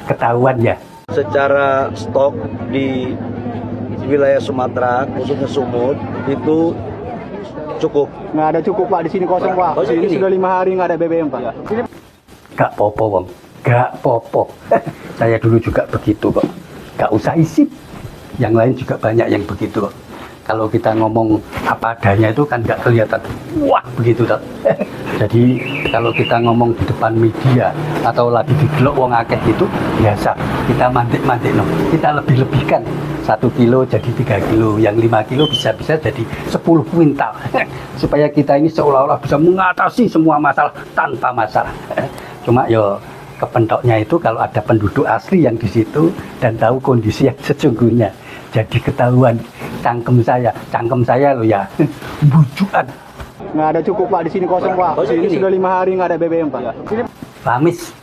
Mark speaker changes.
Speaker 1: Ketahuan ya.
Speaker 2: Secara stok di wilayah Sumatera, khususnya Sumut, itu cukup.
Speaker 3: Nggak ada cukup Pak, di sini kosong Pak.
Speaker 2: Oh,
Speaker 3: Ini sudah 5 hari nggak ada BBM Pak.
Speaker 1: Gak popo Wong, gak popo. Saya dulu juga begitu kok. Gak usah isi. Yang lain juga banyak yang begitu kok. Kalau kita ngomong apa adanya itu kan gak kelihatan. Wah begitu tak. Jadi kalau kita ngomong di depan media atau lagi di blog wong akeh itu biasa. Kita mantik-mantik no. Kita lebih-lebihkan. 1 kilo jadi 3 kilo, yang 5 kilo bisa-bisa jadi 10 kuintal. Supaya kita ini seolah-olah bisa mengatasi semua masalah tanpa masalah. Cuma yo kepentoknya itu kalau ada penduduk asli yang di situ dan tahu kondisi yang sesungguhnya. Jadi ketahuan cangkem saya loh ya, bujukan.
Speaker 3: Nggak ada cukup Pak, di sini kosong Pak. Ini sudah 5 hari nggak ada BBM Pak.
Speaker 1: Pamis.